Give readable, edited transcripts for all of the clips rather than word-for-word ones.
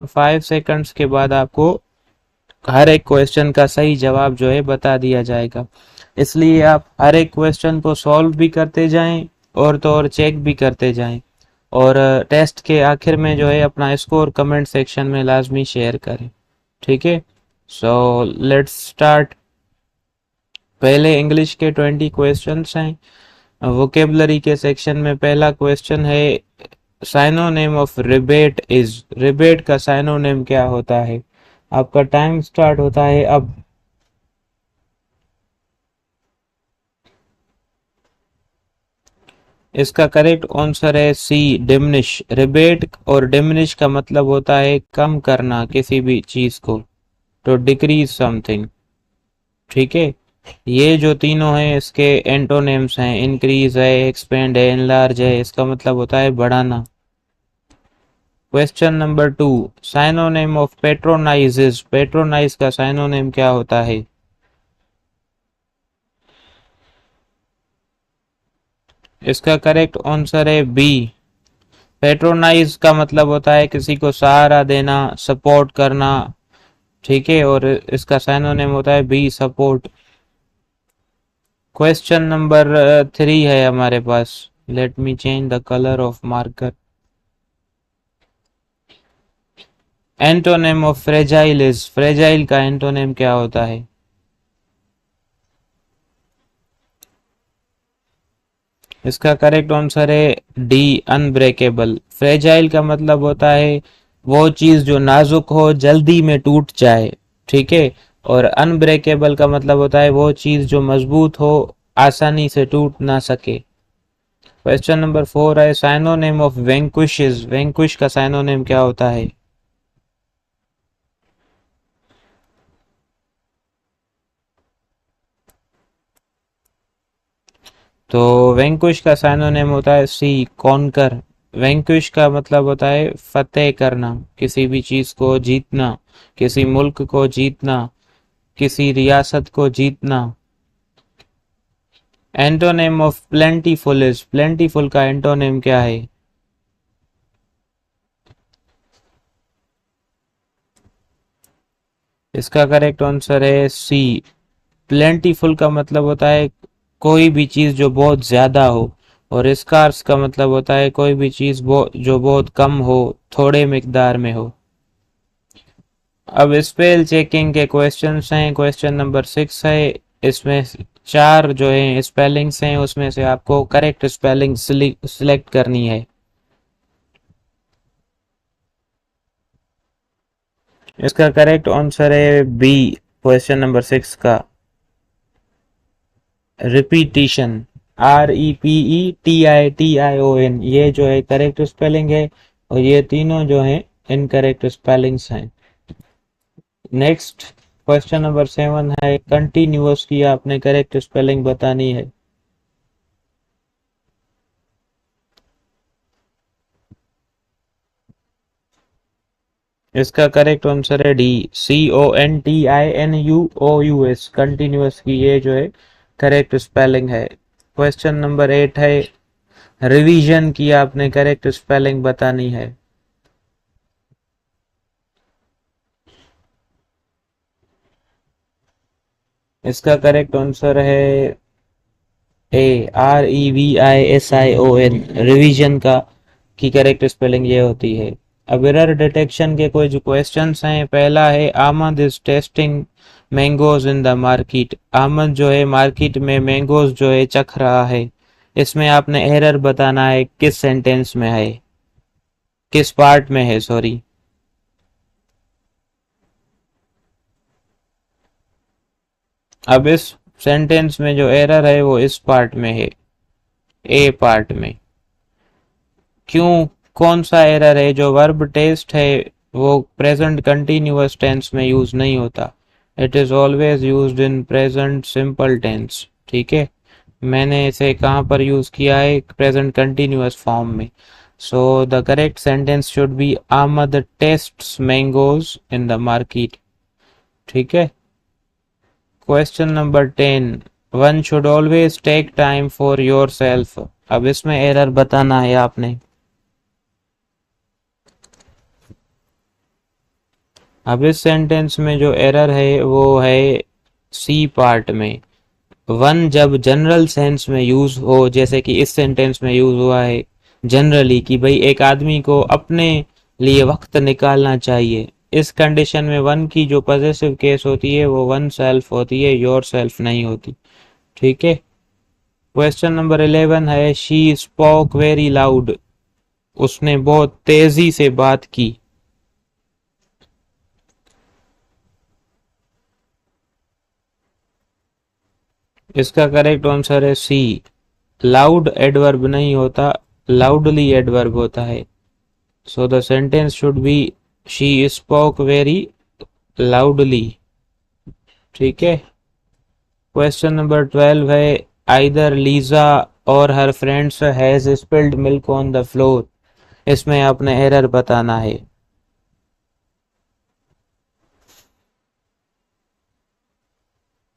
5 seconds के बाद आपको हर एक क्वेश्चन का सही जवाब जो है बता दिया जाएगा। इसलिए आप हर एक क्वेश्चन को सॉल्व भी करते जाएं और तो और चेक भी करते जाएं, और टेस्ट के आखिर में जो है अपना स्कोर कमेंट सेक्शन में लाजमी शेयर करें। ठीक है, सो लेट्स स्टार्ट। पहले इंग्लिश के 20 क्वेश्चंस हैं। वोकेबलरी के सेक्शन में पहला क्वेश्चन है, synonym of rebate is. Rebate का साइनोनिम क्या होता है? आपका टाइम स्टार्ट होता है अब। इसका करेक्ट आंसर है सी, डिमिनिश। रिबेट और डिमिनिश का मतलब होता है कम करना किसी भी चीज को, टू डिक्रीज समथिंग। ठीक है, ये जो तीनों हैं इसके एंटोनिम्स हैं। इंक्रीज है, एक्सपेंड है, एनलार्ज है, इसका मतलब होता है बढ़ाना। Question number 2, synonym of patronise is. Patronise का साइनोनिम क्या होता है? इसका करेक्ट आंसर है बी, पेट्रोनाइज का मतलब होता है किसी को सहारा देना, सपोर्ट करना। ठीक है, और इसका साइनोनिम होता है बी, सपोर्ट। क्वेश्चन नंबर 3 है हमारे पास। Let me change the colour of marker. Antonym of fragile is. Fragile का एंटोनिम क्या होता है? इसका करेक्ट आंसर है डी, अनब्रेकेबल। फ्रेजाइल का मतलब होता है वो चीज जो नाजुक हो, जल्दी में टूट जाए। ठीक है, और अनब्रेकेबल का मतलब होता है वो चीज जो मजबूत हो, आसानी से टूट ना सके। क्वेश्चन नंबर 4 है, साइनोनिम ऑफ वेंक्विश इज। वेंक्विश का साइनोनिम क्या होता है? तो वेंकुश का साइनोनिम होता है सी, कॉन्कर। वेंकुश का मतलब होता है फतेह करना, किसी भी चीज को जीतना, किसी मुल्क को जीतना, किसी रियासत को जीतना। Antonym of plentiful is. Plentiful का एंटोनिम क्या है? इसका करेक्ट आंसर है सी, प्लेंटीफुल का मतलब होता है कोई भी चीज जो बहुत ज्यादा हो, और स्कार्स का मतलब होता है कोई भी चीज जो बहुत कम हो, थोड़े मिकदार में हो। अब स्पेल चेकिंग के क्वेश्चंस हैं। क्वेश्चन नंबर 6 है, इसमें 4 जो है स्पेलिंग्स हैं, उसमें से आपको करेक्ट स्पेलिंग सिलेक्ट करनी है। इसका करेक्ट आंसर है बी, क्वेश्चन नंबर 6 का, रिपीटिशन। REPETITION, ये जो है करेक्ट स्पेलिंग है, और ये तीनों जो हैं इनकरेक्ट स्पेलिंग्स हैं। नेक्स्ट क्वेश्चन नंबर 7 है, कंटिन्यूअस की आपने करेक्ट स्पेलिंग बतानी है। इसका करेक्ट आंसर है डी, CONTINUOUS। कंटिन्यूअस की ये जो है करेक्ट स्पेलिंग है। क्वेश्चन नंबर 8 है, रिवीजन की आपने करेक्ट स्पेलिंग बतानी है। इसका करेक्ट आंसर है REVISION। रिवीजन का की करेक्ट स्पेलिंग ये होती है। अब एरर डिटेक्शन के कोई जो क्वेश्चंस हैं, पहला है, आमद is testing mangoes in the market. आमद जो है मार्केट में मैंगोज जो है चख रहा है। इसमें आपने एरर बताना है किस सेंटेंस में है, किस पार्ट में है, सॉरी। अब इस सेंटेंस में जो एरर है वो इस पार्ट में है, ए पार्ट में। क्यों, कौन सा एरर है? जो वर्ब टेस्ट है वो प्रेजेंट कंटिन्यूअस टेंस में यूज नहीं होता, it is always used in present simple tense. ठीक है, मैंने इसे कहाँ पर यूज किया है? प्रेजेंट कंटिन्यूअस फॉर्म में। So the correct sentence should be, Ahmad tastes mangoes in the market. ठीक है, question number 10, one should always take time for yourself. अब इसमें एरर बताना है आपने। अब इस सेंटेंस में जो एरर है वो है सी पार्ट में। वन जब जनरल सेंस में यूज हो, जैसे कि इस सेंटेंस में यूज हुआ है जनरली कि भाई एक आदमी को अपने लिए वक्त निकालना चाहिए, इस कंडीशन में वन की जो पॉजेसिव केस होती है वो वन सेल्फ होती है, योर सेल्फ नहीं होती। ठीक है। क्वेश्चन नंबर 11 है शी स्पोक वेरी लाउड, उसने बहुत तेजी से बात की। इसका करेक्ट आंसर है सी। लाउड एडवर्ब नहीं होता, लाउडली एडवर्ब होता है। So the sentence should B she spoke very loudly. ठीक है। क्वेश्चन नंबर 12 है आइदर लीजा और हर friends has spilled milk on the floor, इसमें आपने एरर बताना है।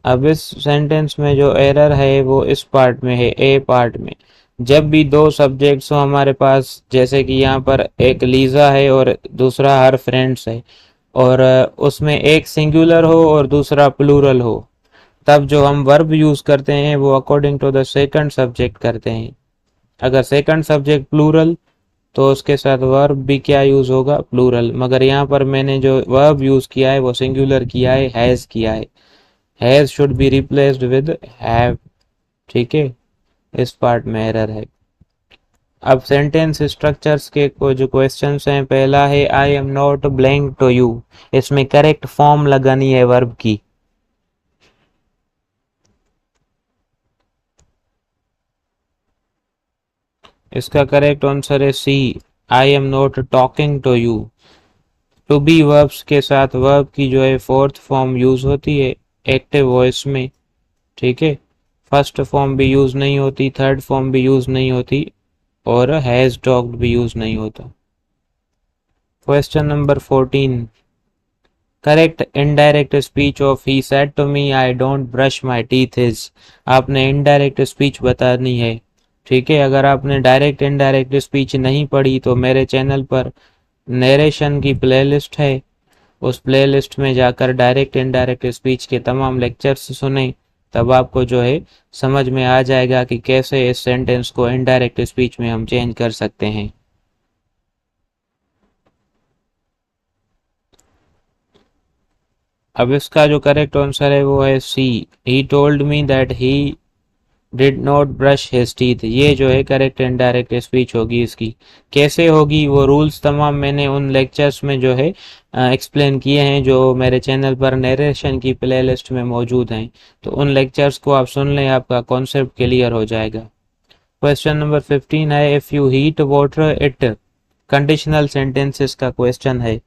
अब इस सेंटेंस में जो एरर है वो इस पार्ट में है, ए पार्ट में। जब भी दो सब्जेक्ट्स हो हमारे पास, जैसे कि यहाँ पर एक लीजा है और दूसरा हर फ्रेंड्स है, और उसमें एक सिंगुलर हो और दूसरा प्लूरल हो, तब जो हम वर्ब यूज करते हैं वो according to the second subject करते हैं। अगर सेकंड सब्जेक्ट प्लूरल तो उसके साथ वर्ब भी क्या यूज होगा, प्लूरल। मगर यहाँ पर मैंने जो वर्ब यूज किया है वो सिंगुलर किया है, हैज किया है। Has should be replaced with have. ठीक है। इस पार्ट में एरर है। अब सेंटेंस स्ट्रक्चर्स के जो क्वेश्चंस हैं, पहला है I am not blank to you, इसमें करेक्ट फॉर्म लगानी है वर्ब की। इसका करेक्ट आंसर है C, I am not talking to you. To be verbs के साथ वर्ब की जो है फोर्थ फॉर्म यूज होती है एक्टिव वॉइस में। ठीक है। फर्स्ट फॉर्म भी यूज नहीं होती, थर्ड फॉर्म भी यूज नहीं होती, और हैज टॉक्ड भी यूज नहीं होता। Question number 14, correct indirect speech of he said to me I don't brush my teeth is, आपने इनडायरेक्ट स्पीच बतानी है। ठीक है। अगर आपने डायरेक्ट इनडायरेक्ट स्पीच नहीं पढ़ी तो मेरे चैनल पर नरेशन की प्लेलिस्ट है, उस प्लेलिस्ट में जाकर डायरेक्ट इनडायरेक्ट स्पीच के तमाम लेक्चर्स सुने, तब आपको जो है समझ में आ जाएगा कि कैसे इस सेंटेंस को इनडायरेक्ट स्पीच में हम चेंज कर सकते हैं। अब इसका जो करेक्ट आंसर है वो है C, he told me that he did not brush his teeth. ये जो है करेक्ट इनडायरेक्ट स्पीच होगी। इसकी कैसे होगी वो रूल्स तमाम मैंने उन लेक्चर्स में जो है एक्सप्लेन किए हैं, जो मेरे चैनल पर नरेशन की प्लेलिस्ट में मौजूद हैं। तो उन लेक्चर्स को आप सुन लें, आपका कॉन्सेप्ट क्लियर हो जाएगा। क्वेश्चन नंबर 15 है if you heat water it, conditional sentences का क्वेश्चन है।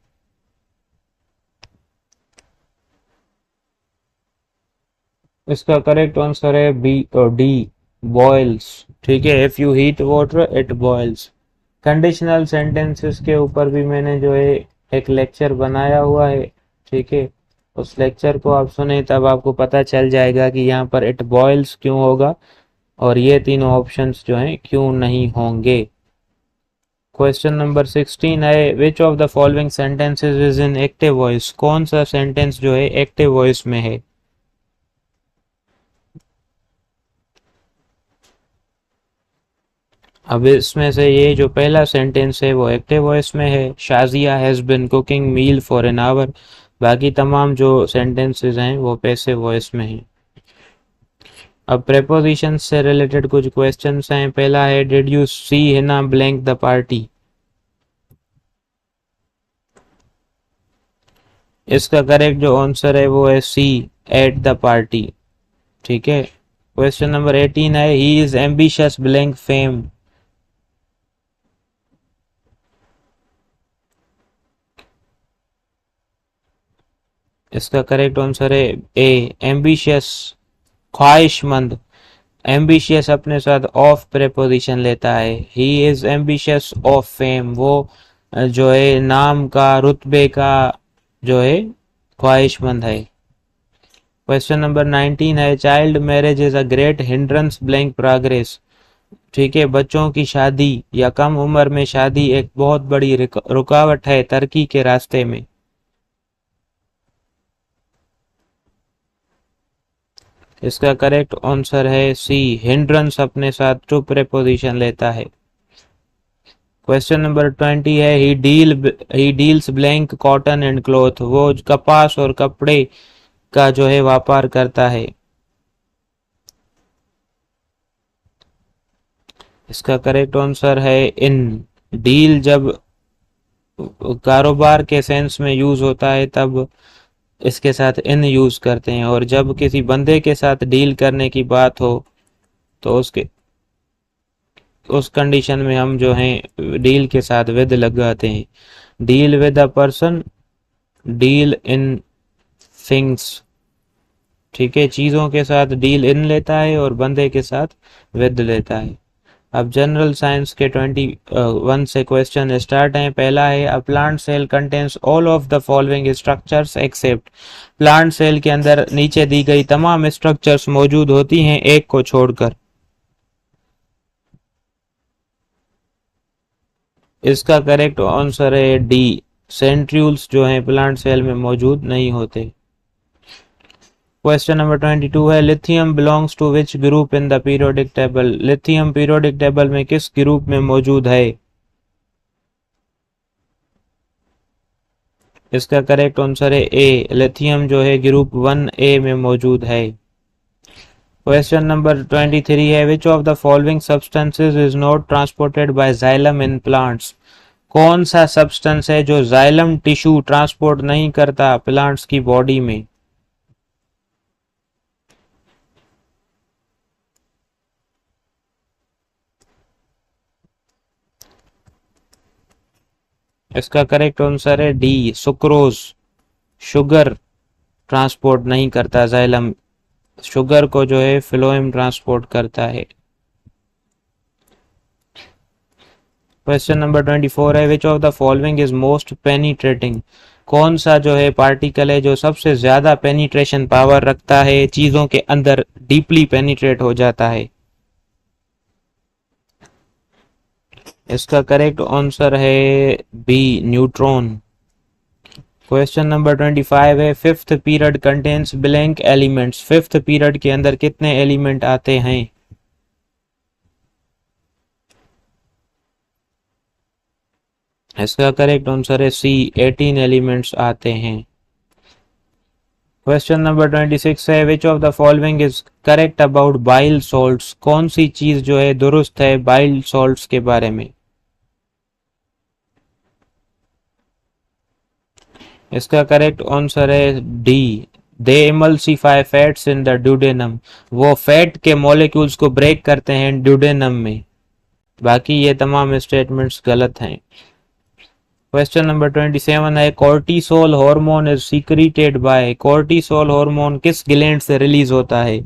इसका करेक्ट आंसर है बी और डी, बॉयल्स। ठीक है। If you heat water it boils. Conditional sentences के ऊपर भी मैंने जो है एक लेक्चर बनाया हुआ है। ठीक है। उस लेक्चर को आप सुने तब आपको पता चल जाएगा कि यहाँ पर इट बॉयल्स क्यों होगा और ये तीनों ऑप्शंस जो हैं क्यों नहीं होंगे। क्वेश्चन नंबर 16 है which of the following sentences is in active voice, कौन सा सेंटेंस जो है एक्टिव वॉइस में है। अब इसमें से ये जो पहला सेंटेंस है वो एक्टिव वॉइस में है, Shazia has been cooking meal for an hour. बाकी तमाम जो सेंटेंसेस हैं वो पैसिव वॉइस में हैं। अब प्रेपोजिशन से रिलेटेड कुछ क्वेश्चंस हैं। पहला है did you see Hina blank the party, इसका करेक्ट जो आंसर है वो है सी, एट द पार्टी। ठीक है। क्वेश्चन नंबर 18 है he is ambitious blank fame, इसका करेक्ट आंसर है ए, एम्बिशियस, ख्वाहिशमंद। एम्बिशियस अपने साथ ऑफ प्रेपोजिशन लेता है। He is ambitious of fame, वो जो है नाम का, रुतबे का जो है ख्वाहिशमंद है। क्वेश्चन नंबर 19 है child marriage is a great hindrance blank progress. ठीक है। बच्चों की शादी या कम उम्र में शादी एक बहुत बड़ी रुकावट है तरक्की के रास्ते में। इसका करेक्ट आंसर है सी, हिंड्रेंस अपने साथ टू प्रेपोजिशन लेता है। क्वेश्चन नंबर 20 है he deals blank cotton and cloth, वो कपास और कपड़े का जो है व्यापार करता है। इसका करेक्ट आंसर है इन। डील जब कारोबार के सेंस में यूज होता है तब इसके साथ इन यूज करते हैं, और जब किसी बंदे के साथ डील करने की बात हो तो उस कंडीशन में हम जो है डील के साथ विद लगाते हैं। Deal with a person, deal in things. ठीक है, चीजों के साथ डील इन लेता है और बंदे के साथ विद लेता है। अब जनरल साइंस के 21 से क्वेश्चन स्टार्ट हैं। पहला है a plant cell contains all of the following structures except. Plant cell के अंदर नीचे दी गई तमाम स्ट्रक्चर्स मौजूद होती हैं एक को छोड़कर। इसका करेक्ट आंसर है डी, सेंट्रियोल्स जो हैं प्लांट सेल में मौजूद नहीं होते। क्वेश्चन नंबर 22 है lithium belongs to which group in the periodic table. Lithium periodic table में किस ग्रुप में मौजूद है? इसका करेक्ट आंसर है ए, लिथियम जो है ग्रुप 1A में मौजूद है। क्वेश्चन नंबर 23 है which of the following substances is not transported by xylem in plants. कौन सा सब्सटेंस है जो जाइलम टिश्यू ट्रांसपोर्ट नहीं करता प्लांट्स की बॉडी में? इसका करेक्ट आंसर है डी, सुक्रोज। शुगर ट्रांसपोर्ट नहीं करता जाइलम, शुगर को जो है फ्लोएम ट्रांसपोर्ट करता है। क्वेश्चन नंबर 24 है which of the following is most penetrating. कौन सा जो है पार्टिकल है जो सबसे ज्यादा पेनिट्रेशन पावर रखता है, चीजों के अंदर डीपली पेनिट्रेट हो जाता है? इसका करेक्ट आंसर है बी, न्यूट्रॉन। क्वेश्चन नंबर 25 है fifth period contains blank elements. Fifth period के अंदर कितने एलिमेंट आते हैं? इसका करेक्ट आंसर है सी, 18 एलिमेंट्स आते हैं। क्वेश्चन नंबर 26 है which of the following is correct about bile salts. कौन सी चीज जो है दुरुस्त है बाइल सॉल्ट्स के बारे में? इसका करेक्ट आंसर है D, they emulsify fats in the duodenum. वो फैट के मॉलिक्यूल्स को ब्रेक करते हैं ड्यूडेनम में। बाकी ये तमाम स्टेटमेंट्स गलत हैं। क्वेश्चन नंबर 27 है cortisol hormone is secreted by. Cortisol hormone किस ग्लैंड से रिलीज होता है?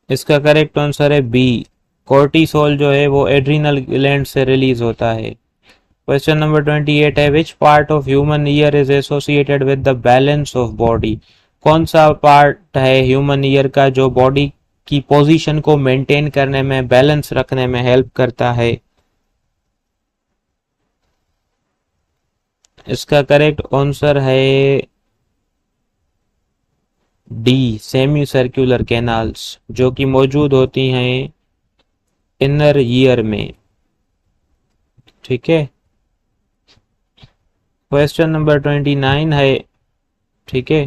इसका करेक्ट आंसर है बी, कोर्टिसोल जो है वो एड्रिनल ग्लैंड से रिलीज होता है। क्वेश्चन नंबर 28 है which part of human ear is associated with the balance of body. कौन सा पार्ट है ह्यूमन ईयर का जो बॉडी की पोजीशन को मेंटेन करने में, बैलेंस रखने में हेल्प करता है? इसका करेक्ट आंसर है डी, सेमी सर्कुलर कैनाल्स, जो कि मौजूद होती हैं इनर ईयर में। ठीक है, क्वेश्चन नंबर 29 है, ठीक है,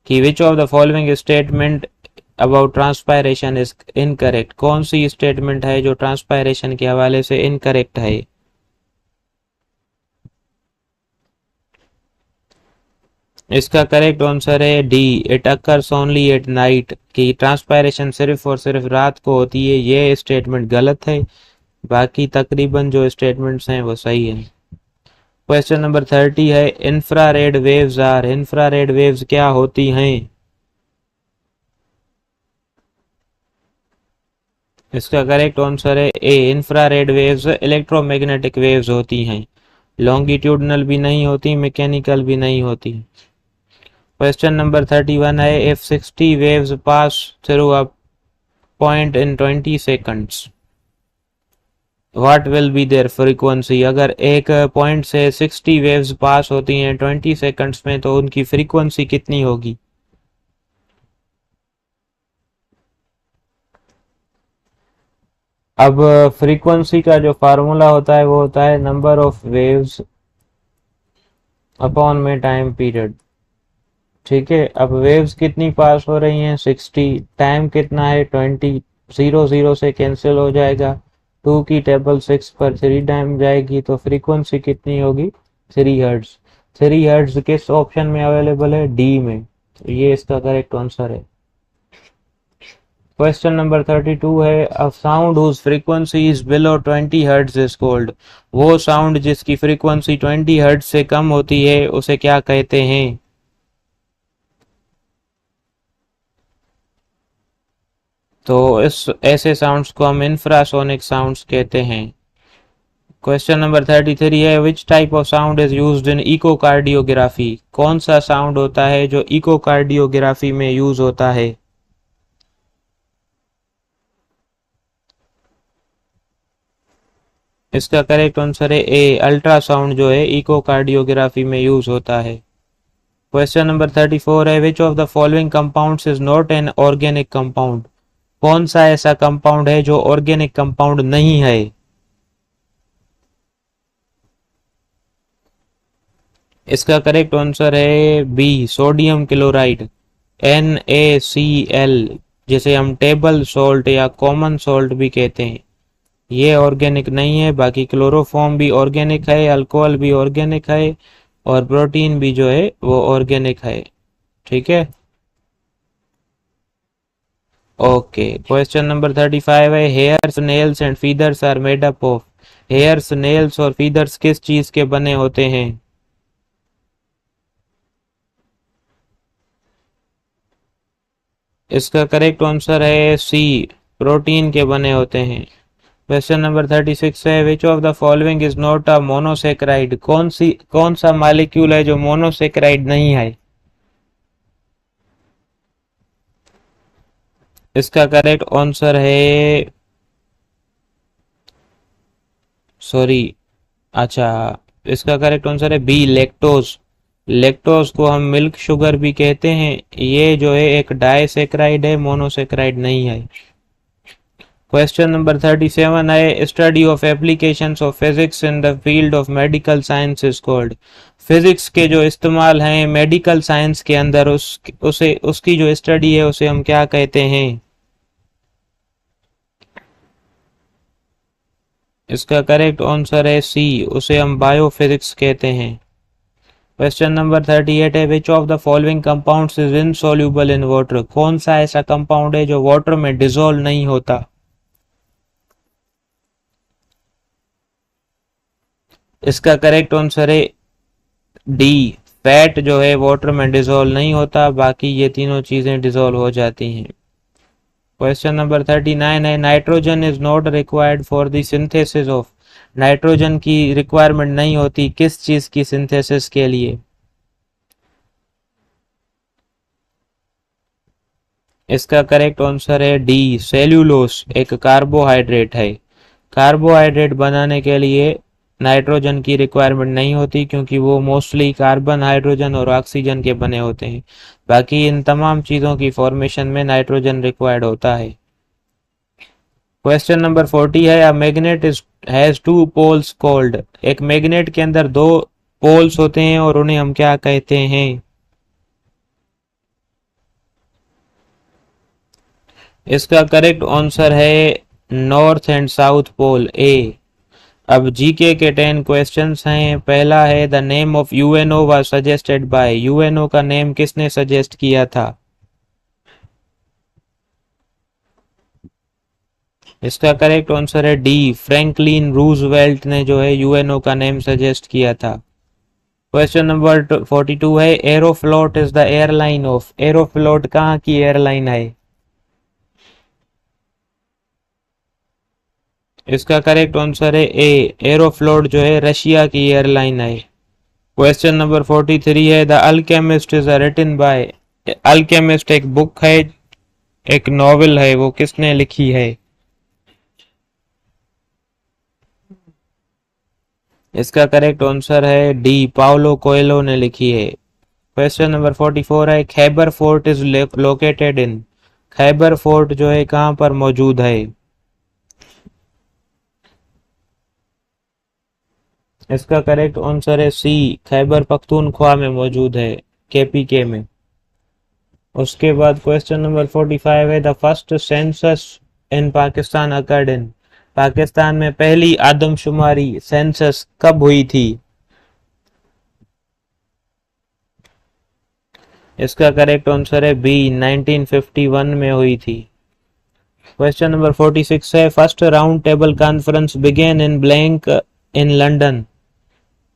कि which of the following statement about transpiration is incorrect. कौन सी स्टेटमेंट है जो ट्रांसपायरेशन के हवाले से इनकरेक्ट है? इसका करेक्ट आंसर है D, it occurs only at night, कि ट्रांसपायरेशन सिर्फ और सिर्फ रात को होती है। ये स्टेटमेंट गलत है, बाकी तकरीबन जो स्टेटमेंट्स हैं वो सही है। क्वेश्चन नंबर 30 है infrared waves are. Infrared waves क्या होती हैं? इसका करेक्ट आंसर है A, infrared waves electromagnetic waves होती हैं। लॉन्गिट्यूडनल भी नहीं होती, मैकेनिकल भी नहीं होती। क्वेश्चन नंबर 31 है if 60 waves pass through a point in 20 seconds. What will be there frequency, अगर एक पॉइंट से 60 वेव्स पास होती हैं 20 सेकंड्स में तो उनकी फ्रीक्वेंसी कितनी होगी। अब फ्रीक्वेंसी का जो फार्मूला होता है वो होता है नंबर ऑफ वेव्स अपॉन में टाइम पीरियड। ठीक है, अब वेव्स कितनी पास हो रही हैं 60, टाइम कितना है 20, 0 0 से कैंसिल हो जाएगा, 2 की टेबल 6 पर 3 टाइम जाएगी तो फ्रीक्वेंसी कितनी होगी 3 हर्ट्ज। 3 हर्ट्ज किस ऑप्शन में अवेलेबल है, डी में, तो ये इसका करेक्ट आंसर है। क्वेश्चन नंबर 32 है a sound whose frequency is below 20 hertz is called, वो साउंड जिसकी फ्रीक्वेंसी 20 हर्ट्ज से कम होती है उसे क्या कहते हैं। तो इस ऐसे साउंड्स को हम इंफ्रासोनिक साउंड्स कहते हैं। क्वेश्चन नंबर 33 है which type of sound is used in echocardiography, कौन सा साउंड होता है जो इकोकार्डियोग्राफी में यूज होता है। इसका करेक्ट आंसर है ए, अल्ट्रासाउंड जो है इकोकार्डियोग्राफी में यूज होता है। क्वेश्चन नंबर 34 है which of the following compounds is not an organic compound, कौन सा ऐसा कंपाउंड है जो ऑर्गेनिक कंपाउंड नहीं है। इसका करेक्ट आंसर है बी, सोडियम क्लोराइड, NaCl, जिसे हम टेबल सॉल्ट या कॉमन सॉल्ट भी कहते हैं, ये ऑर्गेनिक नहीं है। बाकी क्लोरोफॉर्म भी ऑर्गेनिक है, अल्कोहल भी ऑर्गेनिक है और प्रोटीन भी जो है वो ऑर्गेनिक है। ठीक है, ओके। क्वेश्चन नंबर 35 है hairs nails and feathers are made up of, hairs nails और फीदर्स किस चीज के बने होते हैं। इसका करेक्ट आंसर है सी, प्रोटीन के बने होते हैं। क्वेश्चन नंबर 36 है which of the following is not a monosaccharide, कौन सा मॉलिक्यूल है जो मोनोसेक्राइड नहीं है। इसका करेक्ट आंसर है, सॉरी, अच्छा, इसका करेक्ट आंसर है बी, लैक्टोज। लैक्टोज को हम मिल्क शुगर भी कहते हैं, ये जो है एक डाइसेक्राइड है, मोनोसेक्राइड नहीं है। क्वेश्चन नंबर 37 है study of applications of physics in the field of medical science is called, physics के जो इस्तेमाल हैं मेडिकल साइंस के अंदर उसे उसकी जो स्टडी है उसे हम क्या कहते हैं। इसका करेक्ट आंसर है सी, उसे हम बायोफिजिक्स कहते हैं। क्वेश्चन नंबर 38 है which of the following compounds is insoluble in water, कौन सा ऐसा कंपाउंड है जो वाटर में डिसॉल्व नहीं होता। इसका करेक्ट आंसर है डी, फैट जो है वाटर में डिसॉल्व नहीं होता, बाकी ये तीनों चीजें डिसॉल्व हो जाती हैं। क्वेश्चन नंबर 39 है nitrogen is not required for the synthesis of, nitrogen की रिक्वायरमेंट नहीं होती किस चीज की सिंथेसिस के लिए। इसका करेक्ट आंसर है डी, सेल्यूलोस एक कार्बोहाइड्रेट है, कार्बोहाइड्रेट बनाने के लिए नाइट्रोजन की रिक्वायरमेंट नहीं होती क्योंकि वो मोस्टली कार्बन, हाइड्रोजन और ऑक्सीजन के बने होते हैं। बाकी इन तमाम चीज़ों की फॉर्मेशन में नाइट्रोजन रिक्वायर्ड होता है। क्वेश्चन नंबर 40 है a magnet is has two poles called, एक मैग्नेट के अंदर दो पोल्स होते हैं और उन्हें हम क्या कहते हैं। इसका करेक्ट आंसर है नॉर्थ एंड साउथ पोल, ए। अब जीके के 10 क्वेश्चंस हैं। पहला है the name of UNO was suggested by, UNO का नेम किसने सजेस्ट किया था। इसका करेक्ट आंसर है डी, फ्रैंकलिन रूजवेल्ट ने जो है यूएनओ का नेम सजेस्ट किया था। क्वेश्चन नंबर 42 है Aeroflot is the airline of, Aeroflot कहाँ की एयरलाइन है। इसका करेक्ट आंसर है ए, एरोफ्लोट जो है रशिया की एयरलाइन है। क्वेश्चन नंबर 43 है the alchemist is written by, alchemist एक बुक है, एक नॉवेल है, वो किसने लिखी है। इसका करेक्ट आंसर है डी, पाउलो कोएलो ने लिखी है। क्वेश्चन नंबर 44 है, Khyber fort is located in. Khyber fort जो है कहां पर मौजूद है? इसका करेक्ट आंसर है सी, खैबर पख्तूनख्वा में मौजूद है, केपीके में। उसके बाद क्वेश्चन नंबर 45 है, the first census in Pakistan occurred in. Pakistan में पहली आदमशुमारी सेंसस कब हुई थी? इसका करेक्ट आंसर है बी, 1951 में हुई थी। क्वेश्चन नंबर 46 है, first round table conference began in blank in London.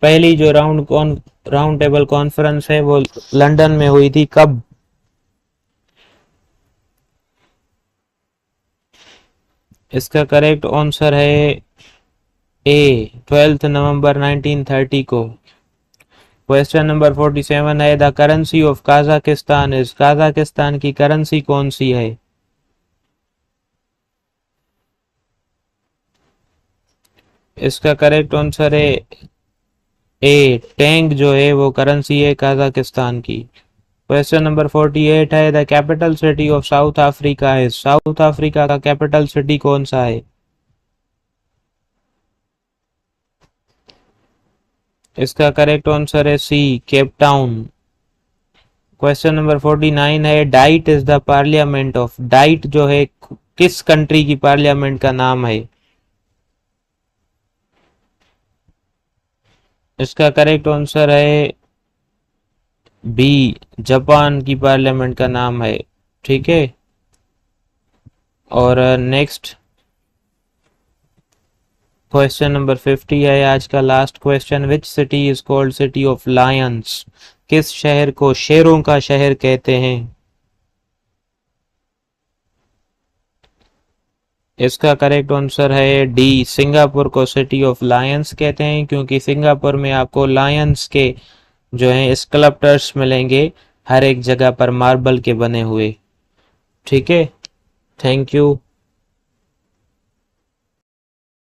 पहली जो राउंड टेबल कॉन्फ्रेंस है वो लंदन में हुई थी, कब? इसका करेक्ट आंसर है ए, 12 नवंबर 1930 को। क्वेश्चन नंबर 47 है, the currency of Kazakhstan is. Kazakhstan की करेंसी कौन सी है? इसका करेक्ट आंसर है ए, टैंग जो है वो करेंसी है काजाकिस्तान की। क्वेश्चन नंबर 48 है, the capital city of south Africa है। साउथ अफ्रीका का कैपिटल सिटी कौन सा है? इसका करेक्ट आंसर है सी, केप टाउन। क्वेश्चन नंबर 49 है, diet is the parliament of. Diet जो है किस कंट्री की पार्लियामेंट का नाम है? इसका करेक्ट आंसर है बी, जापान की पार्लियामेंट का नाम है। ठीक है, और नेक्स्ट क्वेश्चन नंबर 50 है आज का last question, which city is called city of Lions. किस शहर को शेरों का शहर कहते हैं? इसका करेक्ट आंसर है डी, सिंगापुर को सिटी ऑफ लायंस कहते हैं, क्योंकि सिंगापुर में आपको लायंस के जो है स्कल्पटर्स मिलेंगे हर एक जगह पर मार्बल के बने हुए। ठीक है, थैंक यू।